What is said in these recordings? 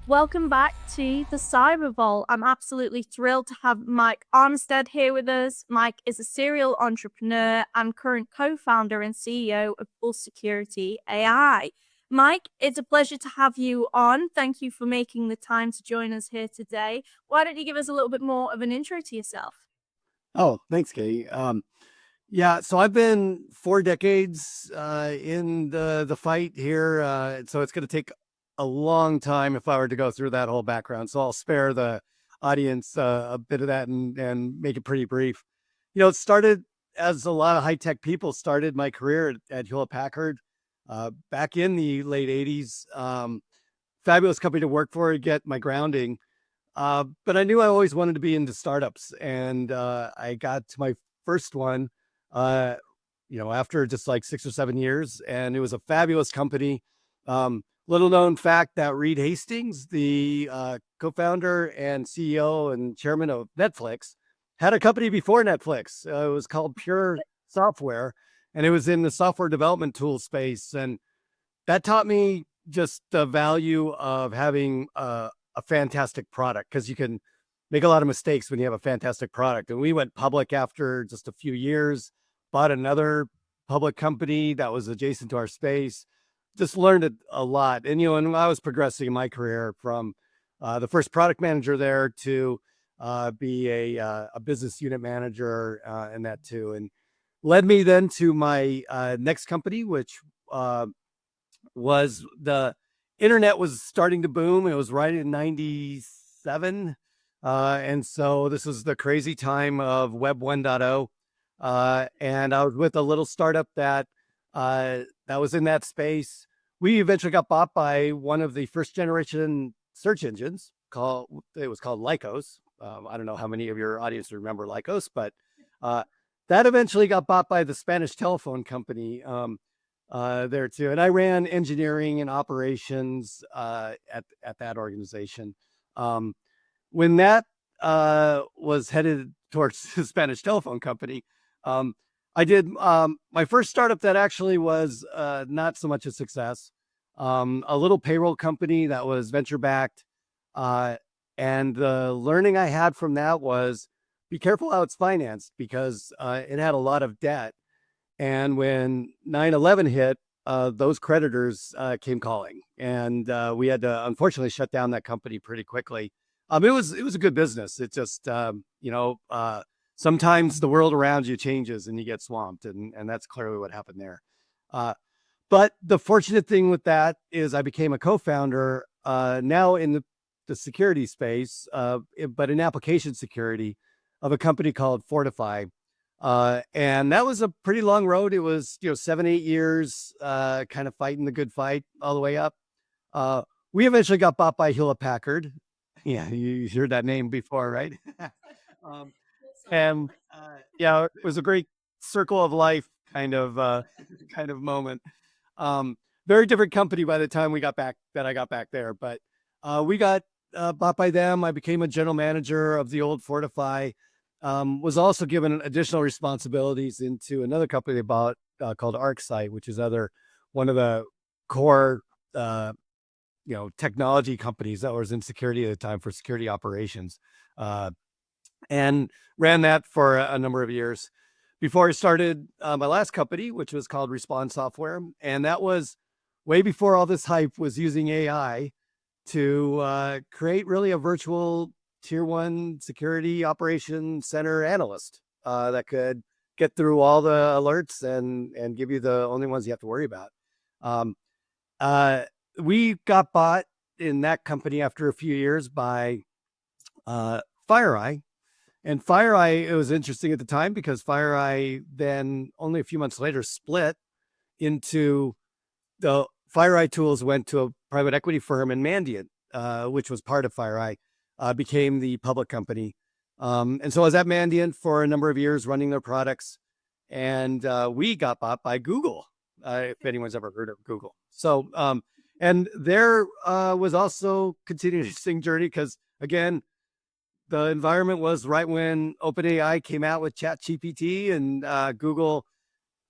Welcome back to the CyberVault. I'm absolutely thrilled to have Mike Armistead here with us. Mike is a serial entrepreneur and current co-founder and CEO of PulseSecurity AI. Mike, it's a pleasure to have you on. Thank you for making the time to join us here today. Why don't you give us a little bit more of an intro to yourself? Oh, thanks, Katie. Yeah, so I've been 4 decades in the fight here, so it's going to take a long time if I were to go through that whole background. So I'll spare the audience a bit of that and make it pretty brief. It started as a lot of high tech people started my career at Hewlett Packard back in the late '80s. Fabulous company to work for, get my grounding. But I knew I always wanted to be into startups, and I got to my first one, uh, after just like 6 or 7 years, and it was a fabulous company. Little known fact that Reed Hastings, the co-founder and CEO and chairman of Netflix, had a company before Netflix. It was called Pure Software, and it was in the software development tool space, and that taught me just the value of having a fantastic product, because you can make a lot of mistakes when you have a fantastic product. And we went public after just a few years, bought another public company that was adjacent to our space, just learned a lot. And, and I was progressing in my career from the first product manager there to be a business unit manager and that too. And led me then to my next company, which was the internet was starting to boom. It was right in 97. And so this was the crazy time of Web 1.0. And I was with a little startup that was in that space. We eventually got bought by one of the first generation search engines. It was called Lycos. I don't know how many of your audience remember Lycos, but that eventually got bought by the Spanish telephone company there too. And I ran engineering and operations at that organization. When that was headed towards the Spanish telephone company, I did my first startup that actually was not so much a success. A little payroll company that was venture backed. And the learning I had from that was be careful how it's financed, because it had a lot of debt. And when 9/11 hit, those creditors came calling, and we had to unfortunately shut down that company pretty quickly. It was a good business. It just sometimes the world around you changes and you get swamped, and that's clearly what happened there. But the fortunate thing with that is I became a co-founder now in the security space, but in application security, of a company called Fortify. And that was a pretty long road. It was, 7, 8 years, kind of fighting the good fight all the way up. We eventually got bought by Hewlett Packard. Yeah, you heard that name before, right? um, and yeah, it was a great circle of life kind of kind of moment. Very different company by the time I got back there, but we got bought by them. I became a general manager of the old Fortify. Was also given additional responsibilities into another company they bought called ArcSight, which is one of the core technology companies that was in security at the time for security operations, and ran that for a number of years before I started my last company, which was called Respond Software. And that was way before all this hype was using AI to create really a virtual tier 1 security operations center analyst that could get through all the alerts and give you the only ones you have to worry about. We got bought in that company after a few years by FireEye. And FireEye, it was interesting at the time because FireEye then only a few months later split into the FireEye tools went to a private equity firm in Mandiant, which was part of FireEye. Became the public company. And so I was at Mandiant for a number of years running their products. And we got bought by Google, if anyone's ever heard of Google. So, and there was also continuing interesting journey because, again, the environment was right when OpenAI came out with ChatGPT, and Google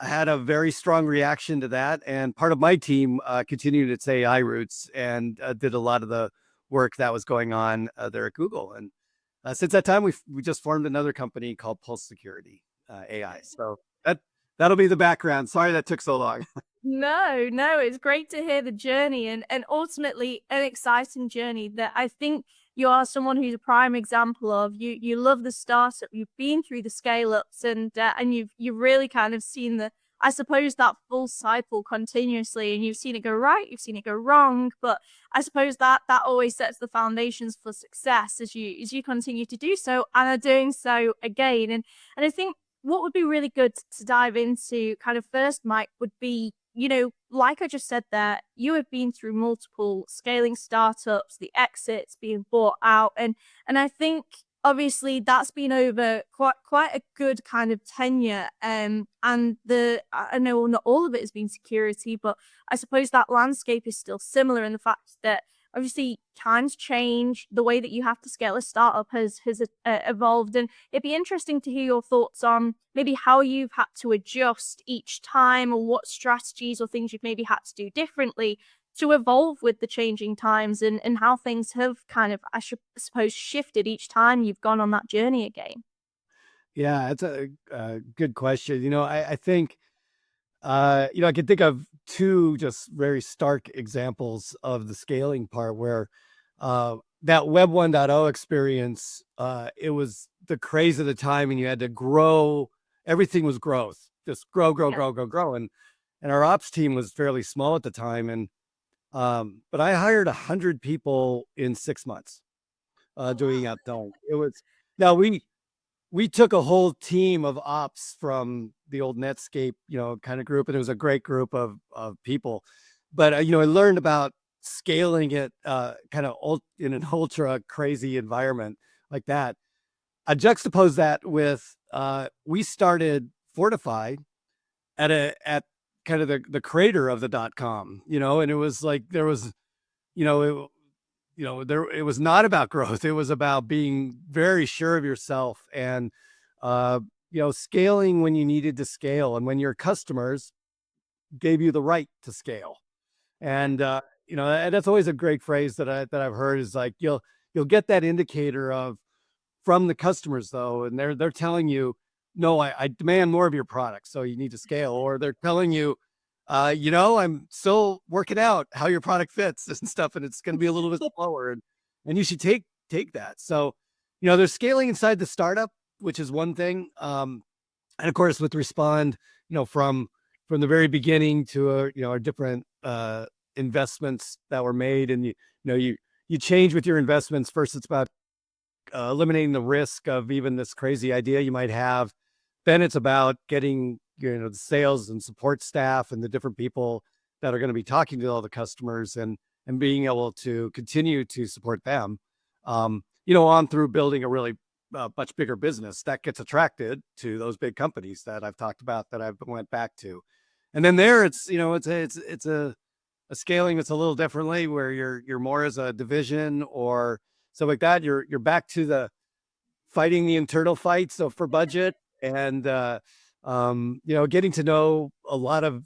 had a very strong reaction to that, and part of my team continued its AI roots and did a lot of the work that was going on there at Google. And since that time, we just formed another company called PulseSecurity AI. So that'll be the background. Sorry that took so long. No, no, it's great to hear the journey and ultimately an exciting journey that I think you are someone who's a prime example of. You love the startup, you've been through the scale ups and you've really kind of seen the, I suppose, that full cycle continuously, and you've seen it go right, you've seen it go wrong, but I suppose that always sets the foundations for success as you continue to do so and are doing so again. And I think what would be really good to dive into kind of first, Mike, would be, like I just said there, you have been through multiple scaling startups, the exits, being bought out, and I think obviously that's been over quite a good kind of tenure. And I know not all of it has been security, but I suppose that landscape is still similar in the fact that obviously times change, the way that you have to scale a startup has evolved, and it'd be interesting to hear your thoughts on maybe how you've had to adjust each time, or what strategies or things you've maybe had to do differently to evolve with the changing times, and how things have kind of, suppose, shifted each time you've gone on that journey again. Yeah, it's a good question. I think I can think of two just very stark examples of the scaling part where that Web 1.0 experience, it was the craze of the time, and you had to grow. Everything was growth, just grow, grow, Yeah. grow, grow, grow. And our ops team was fairly small at the time. And but I hired 100 people in 6 months Oh, doing wow. outdoing. It was now we took a whole team of ops from the old Netscape, kind of group, and it was a great group of people. But I learned about scaling it kind of in an ultra crazy environment like that. I juxtapose that with we started Fortify at kind of the creator of the .com, and it was like there was, you know, it, it was not about growth. It was about being very sure of yourself and, scaling when you needed to scale and when your customers gave you the right to scale. And, and that's always a great phrase that I've heard is like, you'll get that indicator of from the customers though. And they're telling you, no, I demand more of your product. So you need to scale, or they're telling you, I'm still working out how your product fits and stuff, and it's going to be a little bit slower, and you should take that. So, there's scaling inside the startup, which is one thing, and of course with Respond, from the very beginning to our different investments that were made, and you change with your investments. First, it's about eliminating the risk of even this crazy idea you might have. Then it's about getting the sales and support staff and the different people that are going to be talking to all the customers, and being able to continue to support them, on through building a really much bigger business that gets attracted to those big companies that I've talked about, that I've went back to. And then there it's a scaling that's a little differently, where you're more as a division or stuff like that. You're back to the fighting the internal fight. So for budget and, getting to know a lot of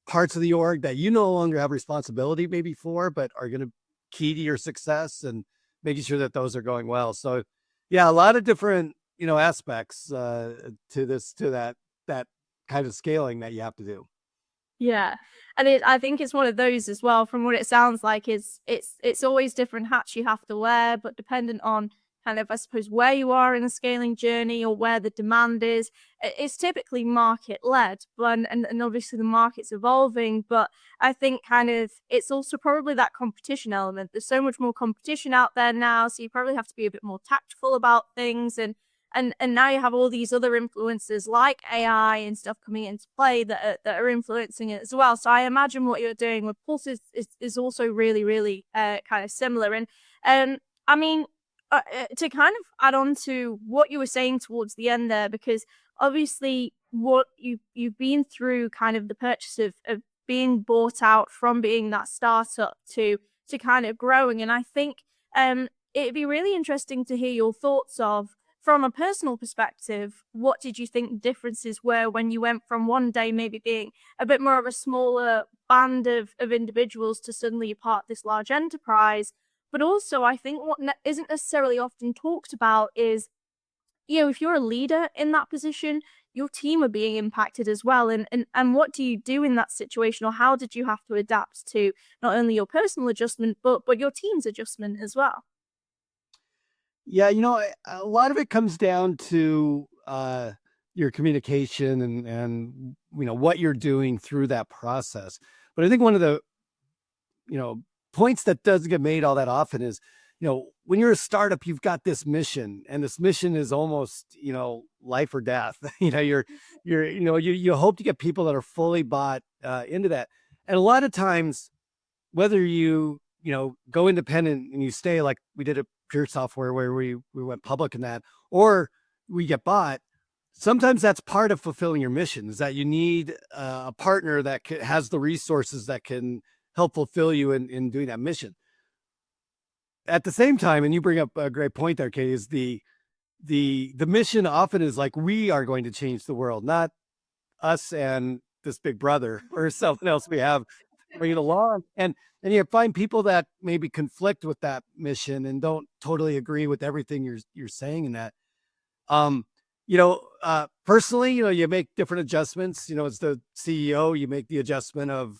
parts of the org that you no longer have responsibility maybe for, but are going to key to your success, and making sure that those are going well. So yeah, a lot of different, aspects to that kind of scaling that you have to do. Yeah. And I think it's one of those as well, from what it sounds like, is it's always different hats you have to wear, but dependent on kind of, I suppose, where you are in the scaling journey or where the demand is, it's typically market led, but and obviously the market's evolving. But I think kind of it's also probably that competition element. There's so much more competition out there now, so you probably have to be a bit more tactful about things, and now you have all these other influences like AI and stuff coming into play that are influencing it as well. So I imagine what you're doing with Pulse is also really, really kind of similar. And I mean, to kind of add on to what you were saying towards the end there, because obviously what you've been through, kind of the purchase of being bought out from being that startup to kind of growing. And I think it'd be really interesting to hear your thoughts of from a personal perspective, what did you think differences were when you went from one day maybe being a bit more of a smaller band of individuals to suddenly part of this large enterprise? But also, I think what isn't necessarily often talked about is, if you're a leader in that position, your team are being impacted as well. And what do you do in that situation, or how did you have to adapt to not only your personal adjustment, but your team's adjustment as well? Yeah, a lot of it comes down to your communication and what you're doing through that process. But I think one of the you know points that doesn't get made all that often is, when you're a startup, you've got this mission, and this mission is almost life or death. You hope to get people that are fully bought into that, and a lot of times, whether you go independent and you stay like we did at Pure Software where we went public in that, or we get bought, sometimes that's part of fulfilling your mission, is that you need a partner that has the resources that can help fulfill you in doing that mission. At the same time, and you bring up a great point there, Katie, is the mission often is like, we are going to change the world, not us and this big brother or something else we have bring it along. And you find people that maybe conflict with that mission and don't totally agree with everything you're saying in that. Um, Personally, you make different adjustments. As the CEO, you make the adjustment of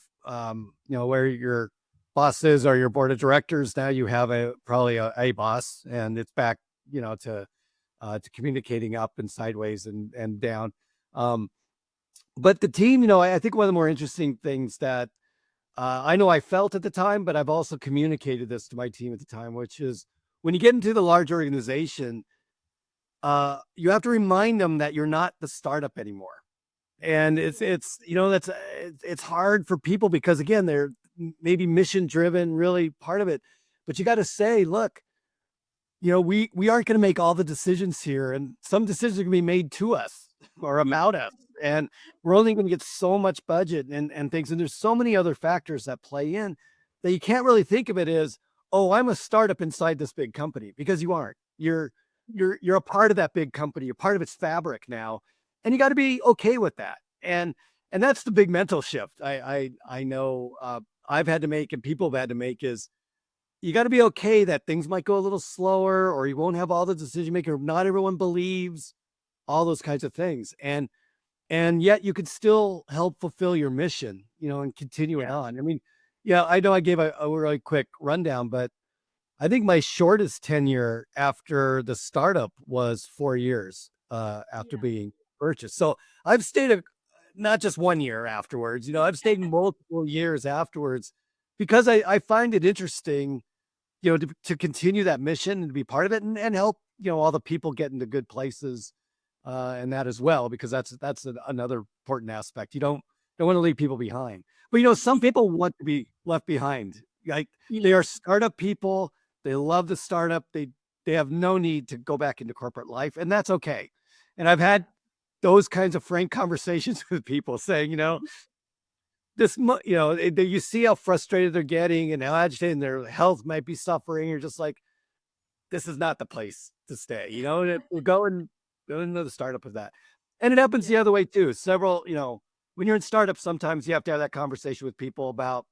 where your boss is or your board of directors. Now you have probably a boss, and it's back, to communicating up and sideways and down. But the team, I think one of the more interesting things that I know I felt at the time, but I've also communicated this to my team at the time, which is, when you get into the large organization, you have to remind them that you're not the startup anymore. And it's hard for people because, again, they're maybe mission driven, really part of it. But you got to say, look, we aren't going to make all the decisions here, and some decisions are going to be made to us or about us, and we're only going to get so much budget and things. And there's so many other factors that play in that you can't really think of it as, oh, I'm a startup inside this big company, because you aren't. You're a part of that big company. You're part of its fabric now, and you got to be okay with that. And that's the big mental shift I know I've had to make, and people have had to make, is you got to be okay that things might go a little slower, or you won't have all the decision making, or not everyone believes, all those kinds of things. And yet you could still help fulfill your mission, and continue it on. I mean, yeah, I know I gave a really quick rundown, but I think my shortest tenure after the startup was 4 years after Yeah. being purchased. So I've stayed not just 1 year afterwards, I've stayed multiple years afterwards, because I find it interesting, to continue that mission and to be part of it, and help, all the people get into good places, and that as well, because that's another important aspect. You don't want to leave people behind, but some people want to be left behind. Like, they are startup people. They love the startup. They have no need to go back into corporate life, and that's okay. And I've had those kinds of frank conversations with people saying, you see how frustrated they're getting and how agitated, and their health might be suffering. You're just like, this is not the place to stay. We'll go into the startup with that. And it happens the other way too. When you're in startups, sometimes you have to have that conversation with people about,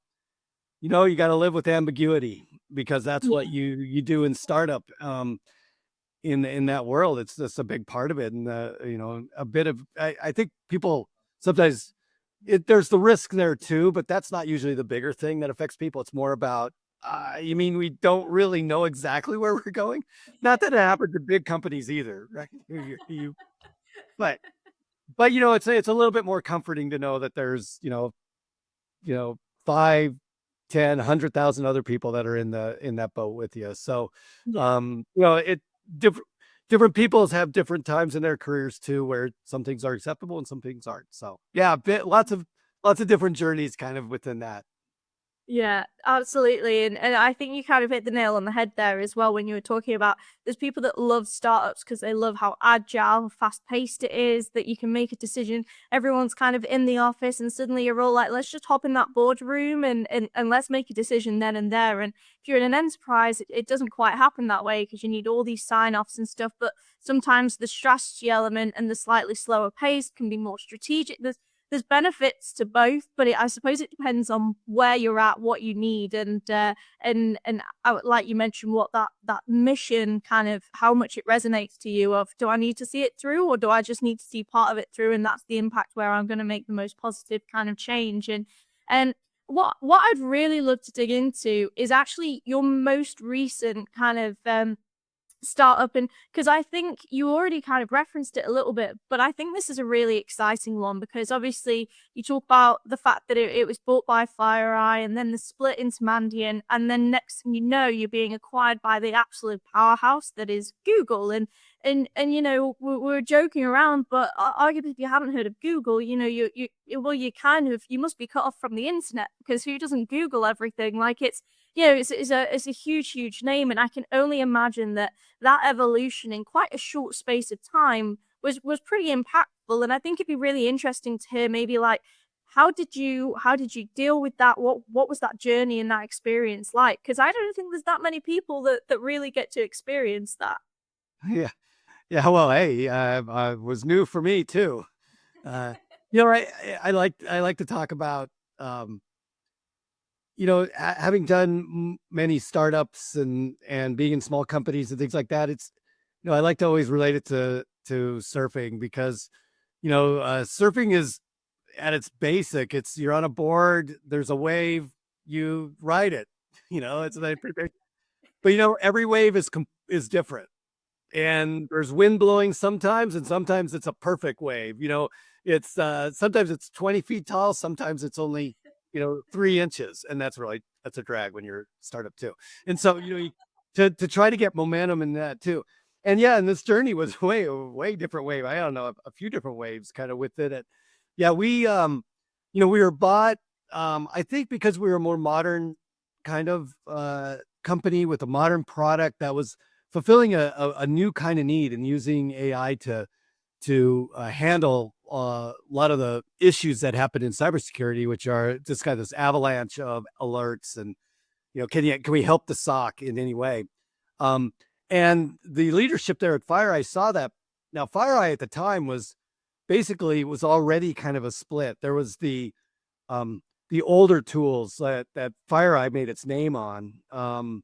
you got to live with ambiguity, because that's what you do in startup. In that world, it's just a big part of it. And a bit of, I think people sometimes, there's the risk there too, but that's not usually the bigger thing that affects people. It's more about, you mean we don't really know exactly where we're going? Not that it happened to big companies either, right? But it's a little bit more comforting to know that there's 5, 10, 100,000 other people that are in that boat with you. So Yeah. it different peoples have different times in their careers too, where some things are acceptable and some things aren't. So yeah, lots of different journeys kind of within that. Yeah, absolutely. And I think you kind of hit the nail on the head there as well when you were talking about there's people that love startups because they love how agile, fast paced it is, that you can make a decision. Everyone's kind of in the office and suddenly you're all like, let's just hop in that boardroom and let's make a decision then and there. And if you're in an enterprise, it doesn't quite happen that way because you need all these sign offs and stuff. But sometimes the strategy element and the slightly slower pace can be more strategic. There's benefits to both, but I suppose it depends on where you're at, what you need, and like you mentioned, what that mission kind of how much it resonates to you. Of do I need to see it through, or do I just need to see part of it through, and that's the impact where I'm going to make the most positive kind of change. And what I'd really love to dig into is actually your most recent kind of startup, and because I think you already kind of referenced it a little bit, but I think this is a really exciting one because obviously you talk about the fact that it was bought by FireEye and then the split into Mandiant, and then next thing you know you're being acquired by the absolute powerhouse that is Google. And you know we're joking around, but arguably if you haven't heard of Google, you know you kind of you must be cut off from the internet because who doesn't Google everything? Like it's a huge name, and I can only imagine that evolution in quite a short space of time was pretty impactful. And I think it'd be really interesting to hear maybe like how did you deal with that? What was that journey and that experience like? Because I don't think there's that many people that really get to experience that. Yeah. Yeah. Well, hey, was new for me too. Uh, I like to talk about, um, having done many startups and being in small companies and things like that. I like to always relate it to surfing because, surfing is at its basic. It's you're on a board, there's a wave, you ride it. It's like, but every wave is different, and there's wind blowing sometimes, and sometimes it's a perfect wave. It's sometimes it's 20 feet tall, sometimes it's only 3 inches, and that's a drag when you're startup too. And so to try to get momentum in that too. And yeah, and this journey was way different wave. I don't know, a few different waves kind of with it. Yeah, we were bought, I think because we were a more modern kind of company with a modern product that was fulfilling a new kind of need and using AI to handle a lot of the issues that happen in cybersecurity, which are just kind of this avalanche of alerts. And can we help the SOC in any way? Um, and the leadership there at FireEye saw that. Now, FireEye at the time was already kind of a split. There was the older tools that FireEye made its name on. The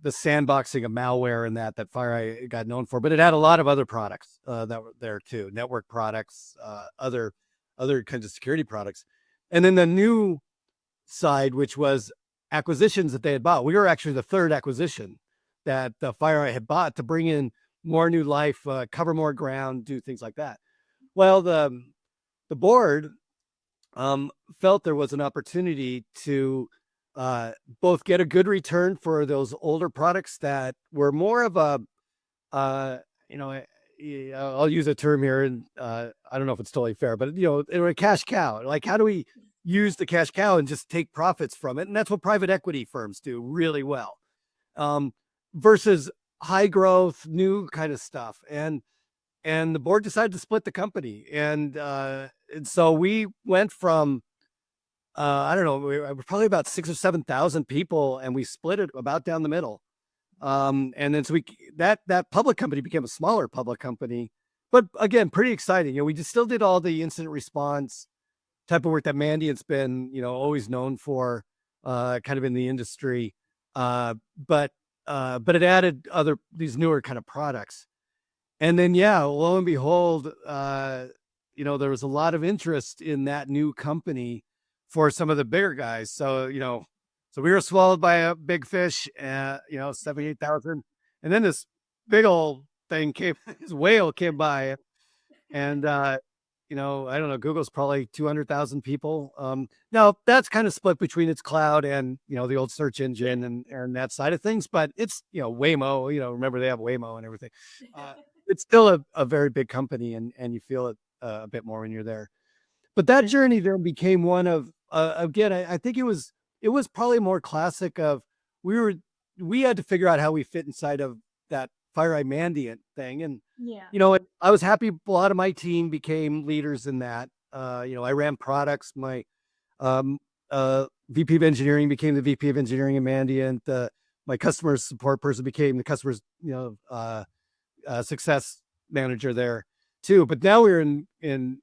sandboxing of malware and that FireEye got known for, but it had a lot of other products that were there too, network products, other kinds of security products. And then the new side, which was acquisitions that they had bought. We were actually the third acquisition that FireEye had bought to bring in more new life, cover more ground, do things like that. Well, the board felt there was an opportunity to both get a good return for those older products that were more of a, uh, you know, I'll use a term here, and I don't know if it's totally fair, but they were a cash cow. Like, how do we use the cash cow and just take profits from it? And that's what private equity firms do really well, um, versus high growth, new kind of stuff. And the board decided to split the company, and so we went from I don't know, we were probably about 6 or 7 thousand people, and we split it about down the middle. And then so that public company became a smaller public company, but again, pretty exciting. We just still did all the incident response type of work that Mandiant's been, always known for, kind of in the industry. But it added these newer kind of products. And then, yeah, lo and behold, there was a lot of interest in that new company for some of the bigger guys. So we were swallowed by a big fish, 78,000. And then this big old thing this whale came by, and, I don't know, Google's probably 200,000 people. Now that's kind of split between its cloud and, the old search engine and that side of things, but it's, Waymo, remember they have Waymo and everything. It's still a very big company, and you feel it a bit more when you're there. But that journey there became one of again, I think it was probably more classic of we were we had to figure out how we fit inside of that FireEye Mandiant thing, and Yeah. I was happy a lot of my team became leaders in that. I ran products. My um, VP of engineering became the VP of engineering in Mandiant. My customer support person became the customer's success manager there too. But now we're in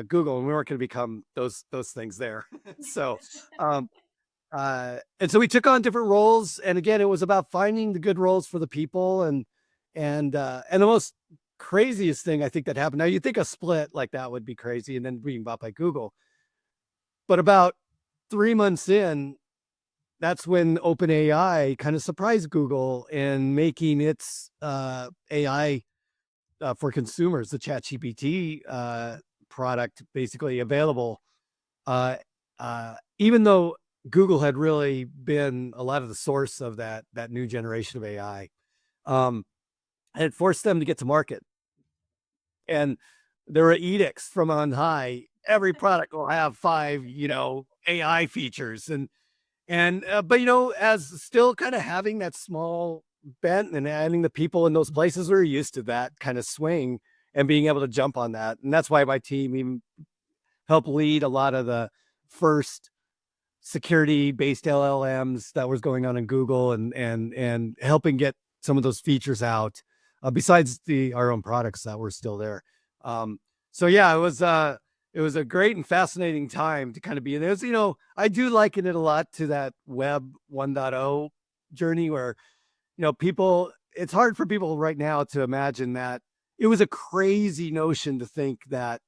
Google, and we weren't going to become those things there. So, um, and so we took on different roles, and again, it was about finding the good roles for the people, and the most craziest thing I think that happened. Now you think a split like that would be crazy, and then being bought by Google, but about 3 months in, that's when OpenAI kind of surprised Google in making its AI for consumers, the ChatGPT product, basically available. Even though Google had really been a lot of the source of that new generation of AI, um, and it forced them to get to market. And there were edicts from on high. Every product will have 5, AI features, but as still kind of having that small bent and adding the people in those places, we're used to that kind of swing and being able to jump on that. And that's why my team even helped lead a lot of the first security based LLMs that was going on in Google, and helping get some of those features out, besides our own products that were still there. So yeah, it was a great and fascinating time to kind of be in there. I do liken it a lot to that web 1.0 journey where, people, it's hard for people right now to imagine that it was a crazy notion to think that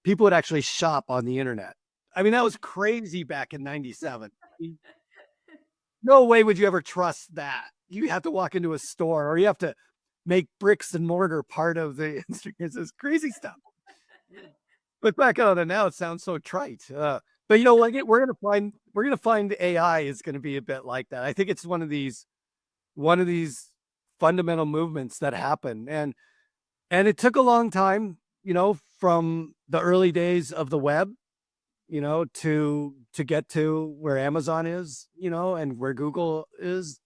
people would actually shop on the internet. I mean, that was crazy back in 97. No way would you ever trust that. You have to walk into a store, or you have to make bricks and mortar part of the it's this crazy stuff. But back on it now, it sounds so trite. But like we're gonna find AI is gonna be a bit like that. I think it's one of these fundamental movements that happen, and it took a long time, from the early days of the web, to get to where Amazon is, and where Google is.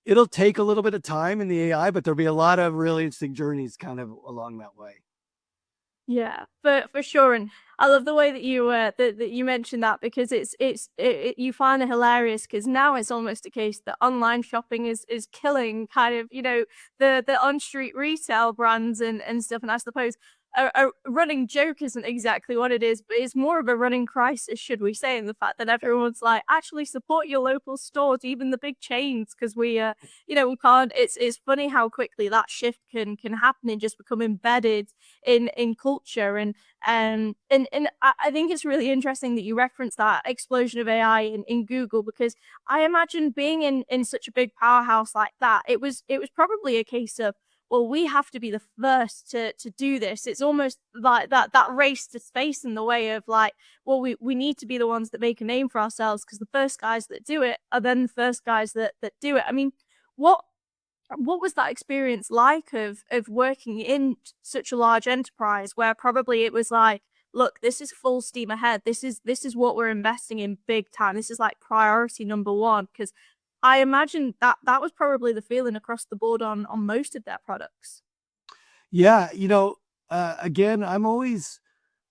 It'll take a little bit of time in the AI, but there'll be a lot of really interesting journeys kind of along that way. Yeah, for sure, and I love the way that you mentioned that, because you find it hilarious, because now it's almost a case that online shopping is killing kind of the on street retail brands and stuff, and I suppose a running joke isn't exactly what it is, but it's more of a running crisis, should we say, in the fact that everyone's like, actually support your local stores, even the big chains, because we can't. It's funny how quickly that shift can happen and just become embedded in culture, and I think it's really interesting that you reference that explosion of AI in Google, because I imagine being in such a big powerhouse like that, it was probably a case of, well, we have to be the first to do this. It's almost like that race to space, in the way of like, well, we need to be the ones that make a name for ourselves, because the first guys that do it are then the first guys that do it. I mean, what what was that experience like of working in such a large enterprise, where probably it was like, look, this is full steam ahead, this is what we're investing in big time, this is like priority number one? Because I imagine that was probably the feeling across the board on most of their products. Yeah, again, I'm always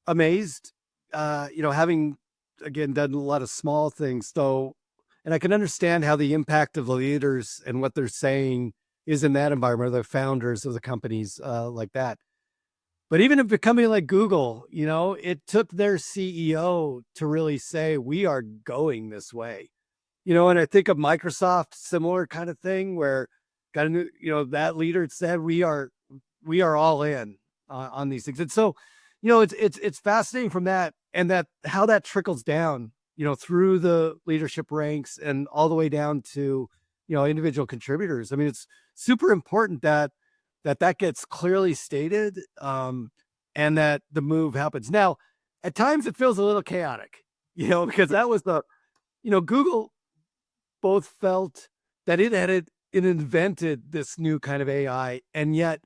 amazed, having again done a lot of small things though, and I can understand how the impact of the leaders and what they're saying is in that environment, or the founders of the companies like that. But even if becoming like Google, it took their CEO to really say, we are going this way. And I think of Microsoft, similar kind of thing, where got a new, that leader said, we are all in on these things. And so, it's fascinating from that, and that how that trickles down, through the leadership ranks and all the way down to, individual contributors. I mean, it's super important that gets clearly stated, and that the move happens. Now, at times it feels a little chaotic, because that was Google both felt that it invented this new kind of AI, and yet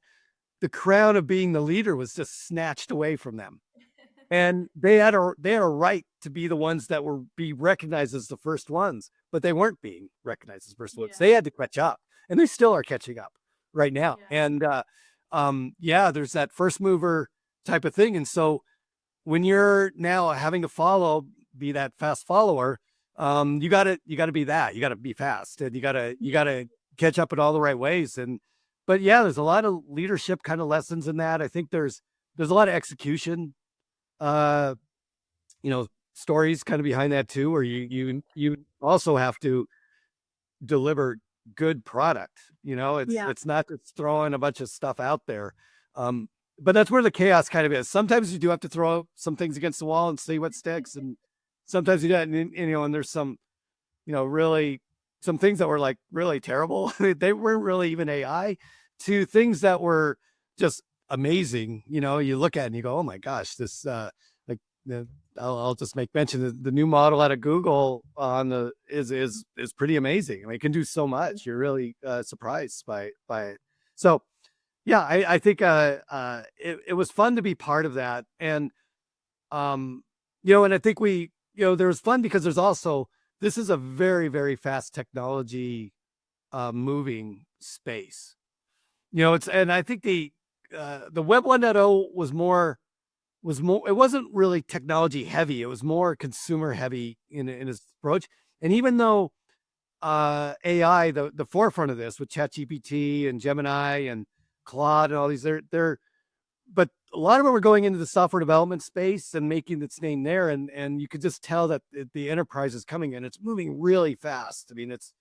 the crown of being the leader was just snatched away from them. and they had a right to be the ones that were be recognized as the first ones, but they weren't being recognized as the first ones. They had to catch up, and they still are catching up right now. And yeah, there's that first mover type of thing. And so when you're now having to be that fast follower, you gotta be that. You gotta be fast, and you gotta catch up in all the right ways. And but yeah, there's a lot of leadership kind of lessons in that. I think there's a lot of execution, uh, stories kind of behind that too, where you also have to deliver good product. Yeah. It's not just throwing a bunch of stuff out there. But that's where the chaos kind of is. Sometimes you do have to throw some things against the wall and see what sticks, and sometimes you don't. And there's some, really some things that were like really terrible. They weren't really even AI, to things that were just amazing. You look at it and you go, oh my gosh, this like the I'll just make mention the new model out of Google on the is pretty amazing. I mean, it can do so much. You're really surprised by it. So yeah, I think it was fun to be part of that. And and I think there was fun because this is a very, very fast technology moving space. And I think the Web 1.0 it wasn't really technology heavy. It was more consumer heavy in its approach. And even though AI, the forefront of this with ChatGPT and Gemini and Claude and all these, but a lot of them were going into the software development space and making its name there. And you could just tell that the enterprise is coming in. It's moving really fast. I mean, it's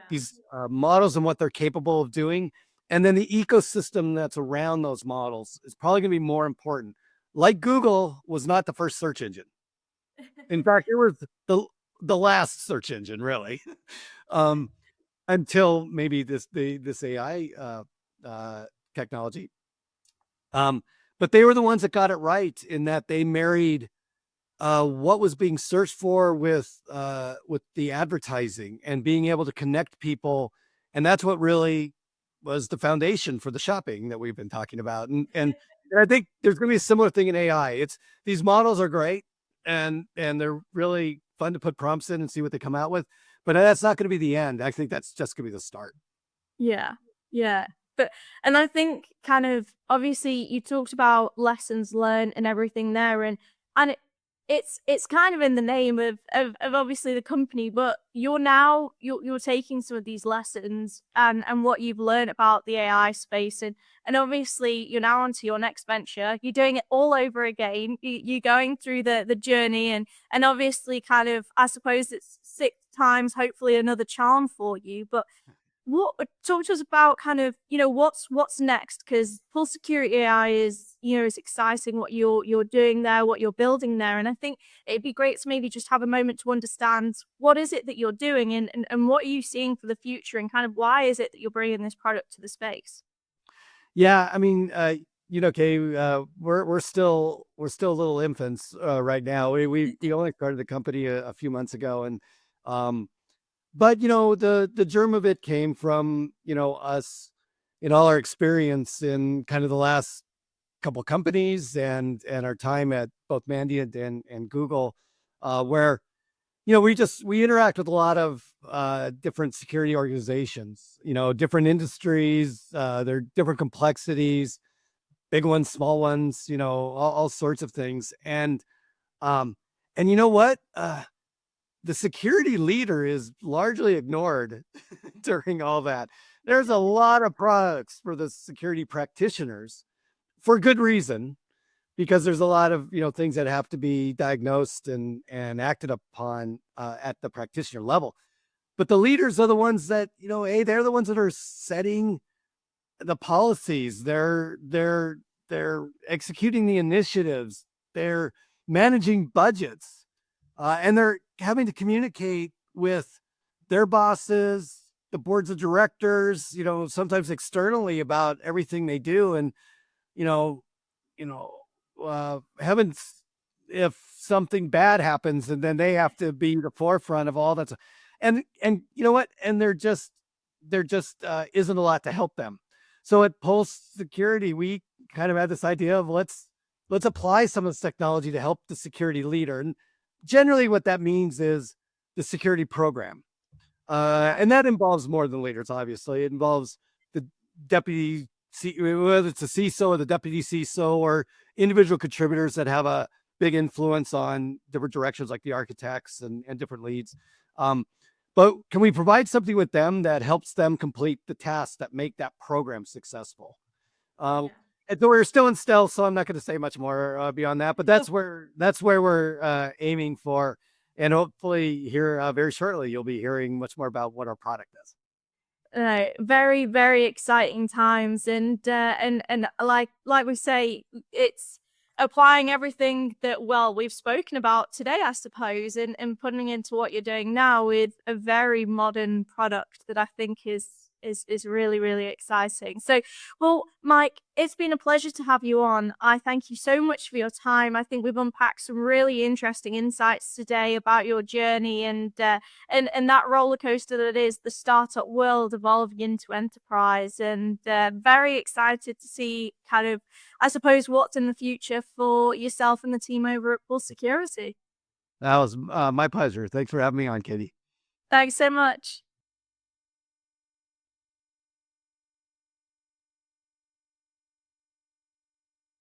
these models and what they're capable of doing. And then the ecosystem that's around those models is probably going to be more important. Like Google was not the first search engine. In fact, it was the last search engine, really, until maybe this AI technology. But they were the ones that got it right, in that they married what was being searched for with the advertising and being able to connect people, and that's what really was the foundation for the shopping that we've been talking about. And I think there's going to be a similar thing in AI. These models are great, and they're really fun to put prompts in and see what they come out with, but that's not going to be the end. I think that's just going to be the start. Yeah, yeah. And I think kind of obviously you talked about lessons learned and everything there, and it's kind of in the name of obviously the company, but you're taking some of these lessons and what you've learned about the AI space, and obviously you're now onto your next venture. You're doing it all over again. You're going through the journey, and obviously kind of, I suppose it's 6 times hopefully another charm for you, but talk to us about kind of what's next, because PulseSecurity AI is exciting, what you're doing there, what you're building there, and I think it'd be great to maybe just have a moment to understand what is it that you're doing, and what are you seeing for the future, and kind of why is it that you're bringing this product to the space. Yeah, I mean, Kay, we're still little infants right now. We only started the company a few months ago, and but the germ of it came from us in all our experience in kind of the last couple companies, and our time at both Mandiant and Google, where we interact with a lot of different security organizations, different industries, there are different complexities, big ones, small ones, all sorts of things. And you know what? The security leader is largely ignored during all that. There's a lot of products for the security practitioners, for good reason, because there's a lot of things that have to be diagnosed and acted upon at the practitioner level. But the leaders are the ones that they're the ones that are setting the policies. They're executing the initiatives. They're managing budgets, and they're having to communicate with their bosses, the boards of directors, sometimes externally, about everything they do. And you know, heavens, if something bad happens, and then they have to be the forefront of all that. And you know what? And there just isn't a lot to help them. So at PulseSecurity, we kind of had this idea of let's let's apply some of this technology to help the security leader. And generally what that means is the security program. And that involves more than leaders, obviously. It involves the deputy, whether it's a CISO or the deputy CISO or individual contributors that have a big influence on different directions, like the architects and different leads. But can we provide something with them that helps them complete the tasks that make that program successful? And so we're still in stealth, so I'm not going to say much more beyond that. But that's where we're aiming for, and hopefully here very shortly you'll be hearing much more about what our product is. Very, very exciting times, and like we say, it's applying everything that we've spoken about today, I suppose, and putting into what you're doing now with a very modern product that I think is really, really exciting. So, well, Mike, it's been a pleasure to have you on. I thank you so much for your time. I think we've unpacked some really interesting insights today about your journey and that roller coaster that is the startup world evolving into enterprise. And very excited to see kind of, I suppose, what's in the future for yourself and the team over at PulseSecurity. That was my pleasure. Thanks for having me on, Katie. Thanks so much.